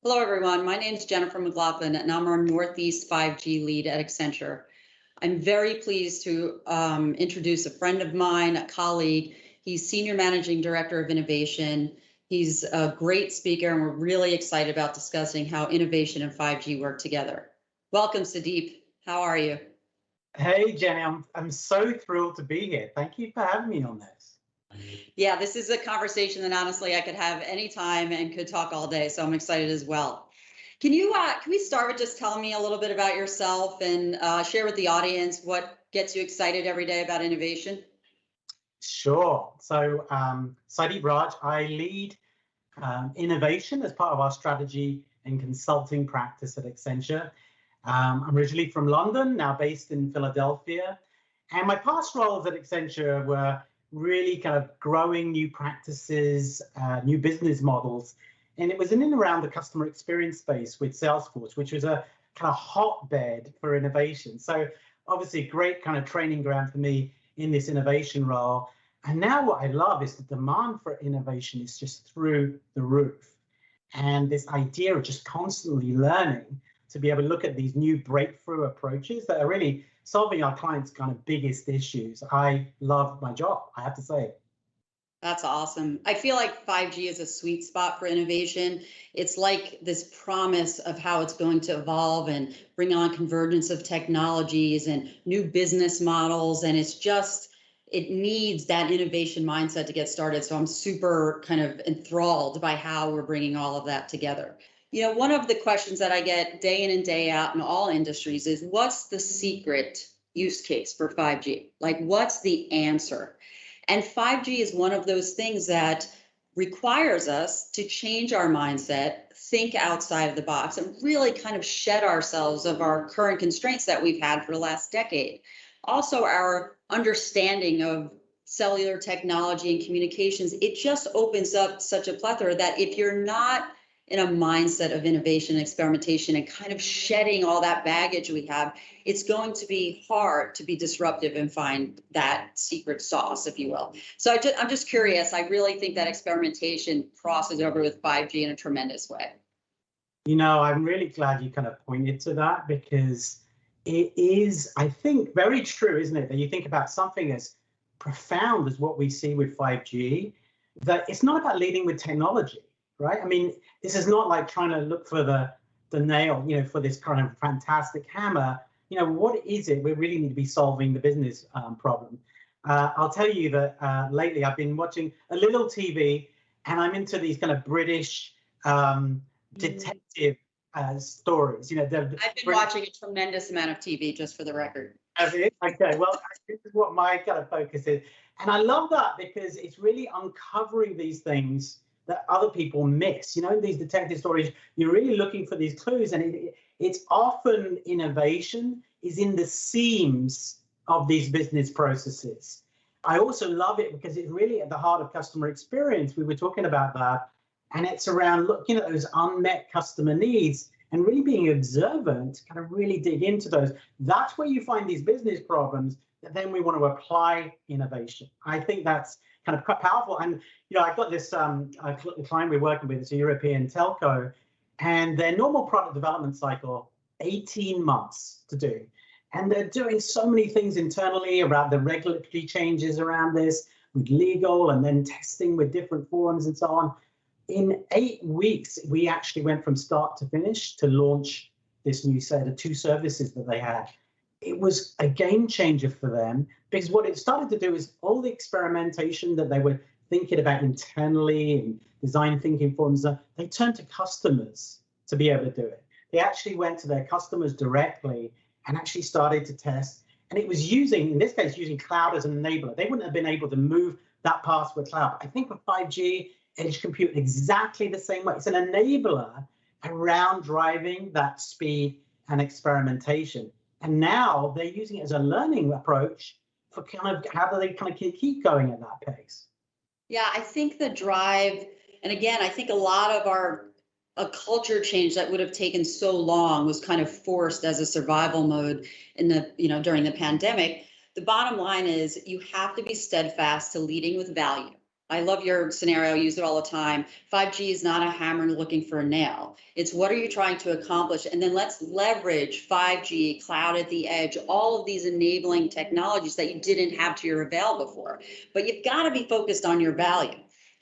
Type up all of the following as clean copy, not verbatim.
Hello, everyone. My name is Jennifer McLaughlin, and I'm our Northeast 5G lead at Accenture. I'm very pleased to introduce a friend of mine, a colleague. He's Senior Managing Director of Innovation. He's a great speaker, and we're really excited about discussing how innovation and 5G work together. Welcome, Sudeep. How are you? Hey, Jenny, I'm so thrilled to be here. Thank you for having me on this. Yeah, this is a conversation that honestly I could have anytime and could talk all day. So I'm excited as well. Can we start with just telling me a little bit about yourself and share with the audience what gets you excited every day about innovation? Sure. So, Saideep Raj, I lead innovation as part of our strategy and consulting practice at Accenture. I'm originally from London, now based in Philadelphia. And my past roles at Accenture were really kind of growing new practices, new business models. And it was in and around the customer experience space with Salesforce, which was a kind of hotbed for innovation. So obviously great kind of training ground for me in this innovation role. And now what I love is the demand for innovation is just through the roof. And this idea of just constantly learning to be able to look at these new breakthrough approaches that are really solving our clients' kind of biggest issues. I love my job, I have to say. That's awesome. I feel like 5G is a sweet spot for innovation. It's like this promise of how it's going to evolve and bring on convergence of technologies and new business models. And it needs that innovation mindset to get started. So I'm super kind of enthralled by how we're bringing all of that together. One of the questions that I get day in and day out in all industries is what's the secret use case for 5G? Like, what's the answer? And 5G is one of those things that requires us to change our mindset, think outside of the box, and really kind of shed ourselves of our current constraints that we've had for the last decade. Also, our understanding of cellular technology and communications, it just opens up such a plethora that if you're not in a mindset of innovation and experimentation and kind of shedding all that baggage we have, it's going to be hard to be disruptive and find that secret sauce, if you will. So I'm just curious. I really think that experimentation crosses over with 5G in a tremendous way. I'm really glad you kind of pointed to that because it is, I think, very true, isn't it? That you think about something as profound as what we see with 5G, that it's not about leading with technology. Right? I mean, this is not like trying to look for the nail, for this kind of fantastic hammer. What is it? We really need to be solving the business problem. I'll tell you that lately I've been watching a little TV and I'm into these kind of British detective stories. I've been watching a tremendous amount of TV, just for the record. Okay, well, this is what my kind of focus is. And I love that because it's really uncovering these things that other people miss. In these detective stories, you're really looking for these clues, and it's often innovation is in the seams of these business processes. I also love it because it's really at the heart of customer experience. We were talking about that, and it's around looking at those unmet customer needs and really being observant, kind of really dig into those. That's where you find these business problems that then we want to apply innovation. I think that's kind of quite powerful. And I've got this client we're working with. It's a European telco, and their normal product development cycle 18 months to do, and they're doing so many things internally around the regulatory changes around this, with legal, and then testing with different forums and so on. In 8 weeks, we actually went from start to finish to launch this new set of 2 services that they had. It was a game changer for them because what it started to do is all the experimentation that they were thinking about internally and design thinking forums, they turned to customers to be able to do it. They actually went to their customers directly and actually started to test. And it was in this case, using cloud as an enabler. They wouldn't have been able to move that past with cloud. I think with 5G, edge compute exactly the same way. It's an enabler around driving that speed and experimentation. And now they're using it as a learning approach for kind of how do they kind of keep going at that pace. Yeah, I think the drive, and again, I think a lot of a culture change that would have taken so long was kind of forced as a survival mode during the pandemic. The bottom line is you have to be steadfast to leading with value. I love your scenario. I use it all the time. 5G is not a hammer looking for a nail. It's what are you trying to accomplish? And then let's leverage 5G, cloud at the edge, all of these enabling technologies that you didn't have to your avail before. But you've got to be focused on your value.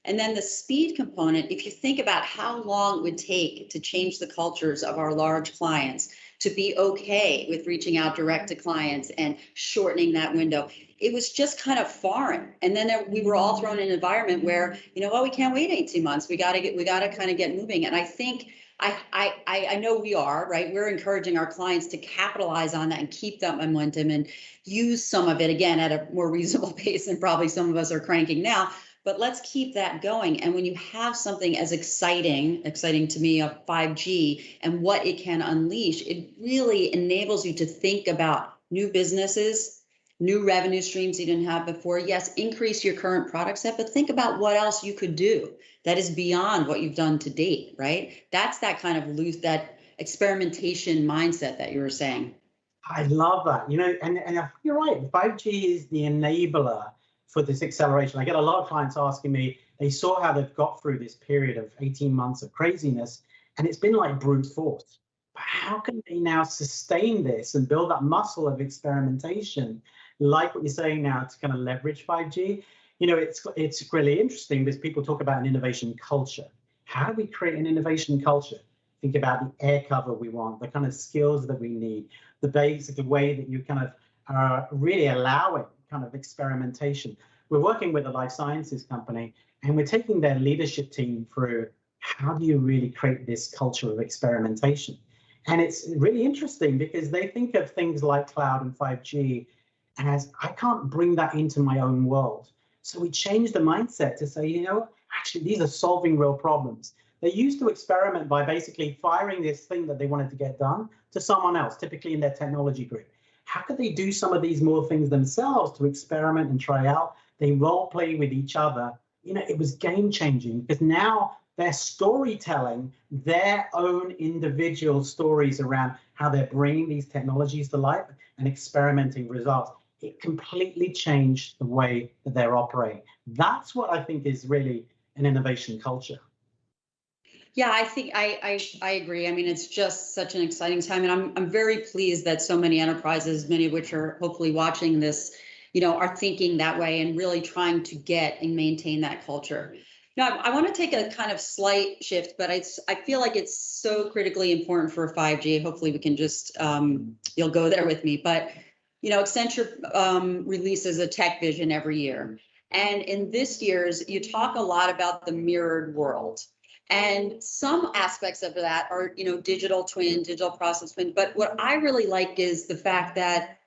And then the speed component, if you think about how long it would take to change the cultures of our large clients to be okay with reaching out direct to clients and shortening that window, it was just kind of foreign. And then we were all thrown in an environment where, well, we can't wait 18 months. We got to kind of get moving. And I think I know we are, right? We're encouraging our clients to capitalize on that and keep that momentum and use some of it again at a more reasonable pace than probably some of us are cranking now. But let's keep that going. And when you have something as exciting to me of 5G and what it can unleash, it really enables you to think about new businesses, new revenue streams you didn't have before. Yes, increase your current product set, but think about what else you could do that is beyond what you've done to date, right? That's that kind of that experimentation mindset that you were saying. I love that. And you're right. 5G is the enabler for this acceleration. I get a lot of clients asking me, they saw how they've got through this period of 18 months of craziness, and it's been like brute force. But how can they now sustain this and build that muscle of experimentation, like what you're saying now, to kind of leverage 5G? It's really interesting because people talk about an innovation culture. How do we create an innovation culture? Think about the air cover we want, the kind of skills that we need, the basic way that you kind of are really allowing kind of experimentation. We're working with a life sciences company, and we're taking their leadership team through how do you really create this culture of experimentation. And it's really interesting because they think of things like cloud and 5G as, I can't bring that into my own world. So we changed the mindset to say, actually, these are solving real problems. They used to experiment by basically firing this thing that they wanted to get done to someone else, typically in their technology group. How could they do some of these more things themselves to experiment and try out? They role play with each other. It was game changing because now they're storytelling their own individual stories around how they're bringing these technologies to life and experimenting results. It completely changed the way that they're operating. That's what I think is really an innovation culture. Yeah, I think I agree. I mean, it's just such an exciting time, and I'm very pleased that so many enterprises, many of which are hopefully watching this, are thinking that way and really trying to get and maintain that culture. Now, I want to take a kind of slight shift, but I feel like it's so critically important for 5G. Hopefully, we can just you'll go there with me. But Accenture releases a tech vision every year, and in this year's, you talk a lot about the mirrored world. And some aspects of that are, digital twin, digital process twin. But what I really like is the fact that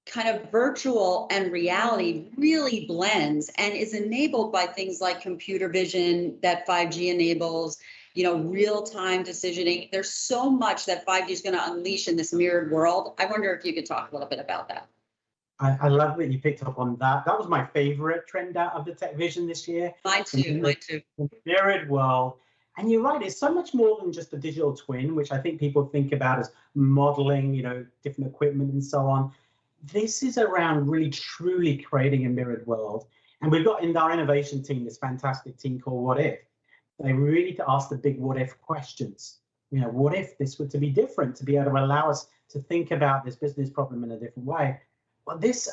kind of virtual and reality really blends and is enabled by things like computer vision that 5G enables, real-time decisioning. There's so much that 5G is going to unleash in this mirrored world. I wonder if you could talk a little bit about that. I love that you picked up on that. That was my favorite trend out of the tech vision this year. Mine too. The mirrored world. And you're right, it's so much more than just a digital twin, which I think people think about as modeling, different equipment and so on. This is around really truly creating a mirrored world. And we've got in our innovation team this fantastic team called What If. They really to ask the big what if questions. What if this were to be different, to be able to allow us to think about this business problem in a different way? Well, this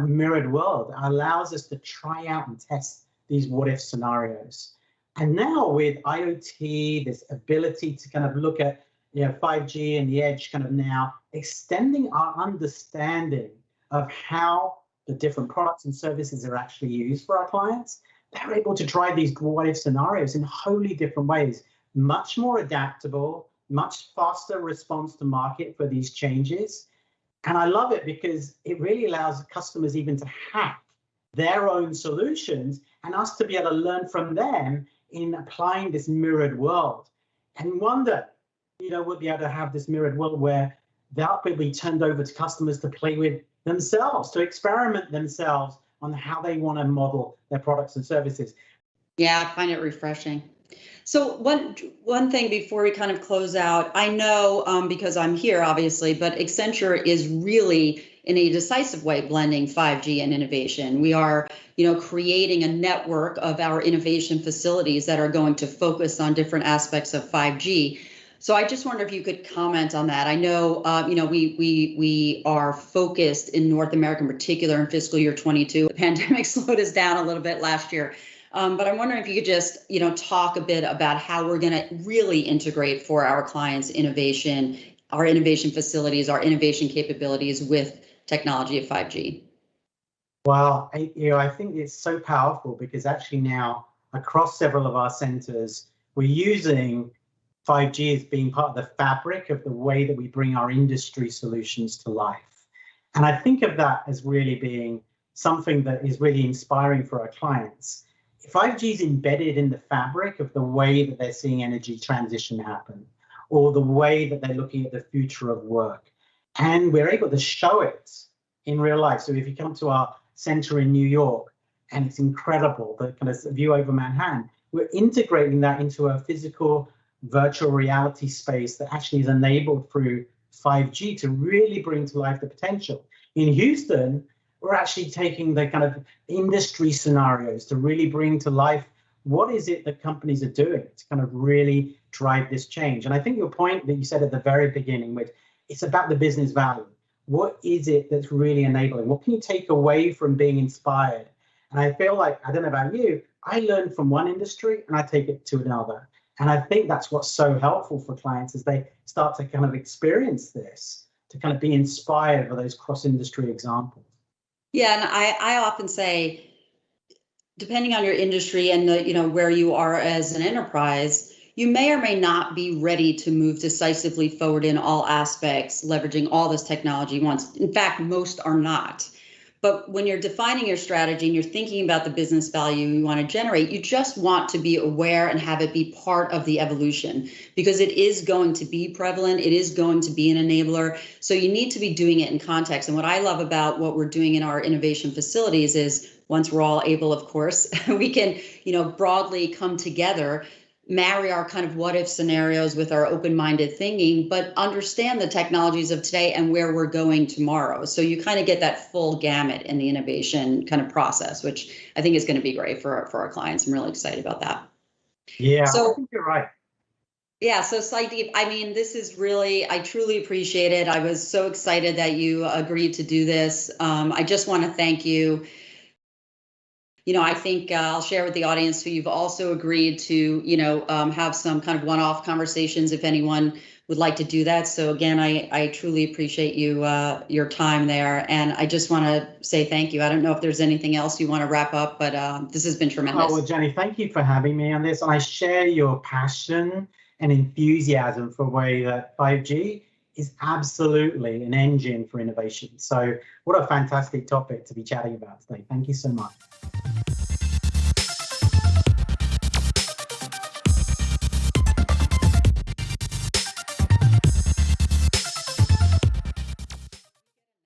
mirrored world allows us to try out and test these what if scenarios. And now with IoT, this ability to kind of look at 5G and the edge kind of now extending our understanding of how the different products and services are actually used for our clients, they're able to try these what if scenarios in wholly different ways, much more adaptable, much faster response to market for these changes. And I love it because it really allows customers even to hack their own solutions and us to be able to learn from them in applying this mirrored world. And wonder, we'll be able to have this mirrored world where that will be turned over to customers to play with themselves, to experiment themselves on how they want to model their products and services. Yeah, I find it refreshing. So one thing before we kind of close out, I know because I'm here, obviously, but Accenture is really in a decisive way blending 5G and innovation. We are, creating a network of our innovation facilities that are going to focus on different aspects of 5G. So I just wonder if you could comment on that. I know, we are focused in North America in particular in fiscal year 22. The pandemic slowed us down a little bit last year. But I'm wondering if you could just, talk a bit about how we're going to really integrate for our clients innovation, our innovation facilities, our innovation capabilities with technology of 5G. Well, I think it's so powerful because actually now across several of our centers, we're using 5G as being part of the fabric of the way that we bring our industry solutions to life. And I think of that as really being something that is really inspiring for our clients. 5G is embedded in the fabric of the way that they're seeing energy transition happen, or the way that they're looking at the future of work. And we're able to show it in real life. So if you come to our center in New York, and it's incredible, the kind of view over Manhattan, we're integrating that into a physical virtual reality space that actually is enabled through 5G to really bring to life the potential. In Houston, we're actually taking the kind of industry scenarios to really bring to life what is it that companies are doing to kind of really drive this change. And I think your point that you said at the very beginning, which it's about the business value. What is it that's really enabling? What can you take away from being inspired? And I feel like, I don't know about you, I learn from one industry and I take it to another. And I think that's what's so helpful for clients as they start to kind of experience this, to kind of be inspired by those cross-industry examples. Yeah, and I often say, depending on your industry and where you are as an enterprise, you may or may not be ready to move decisively forward in all aspects, leveraging all this technology once. In fact, most are not. But when you're defining your strategy and you're thinking about the business value you want to generate, you just want to be aware and have it be part of the evolution, because it is going to be prevalent. It is going to be an enabler. So you need to be doing it in context. And what I love about what we're doing in our innovation facilities is, once we're all able, of course, we can, broadly come together, marry our kind of what if scenarios with our open-minded thinking, but understand the technologies of today and where we're going tomorrow. So you kind of get that full gamut in the innovation kind of process, which I think is going to be great for our clients. I'm really excited about that. Yeah, so, I think you're right. Yeah, so Saideep, I mean, this is really, I truly appreciate it. I was so excited that you agreed to do this. I just want to thank you. I think I'll share with the audience who you've also agreed to, have some kind of one-off conversations if anyone would like to do that. So again, I truly appreciate your time there. And I just want to say thank you. I don't know if there's anything else you want to wrap up, but this has been tremendous. Oh, well, Jenny, thank you for having me on this. And I share your passion and enthusiasm for the way that 5G is absolutely an engine for innovation. So what a fantastic topic to be chatting about today. Thank you so much.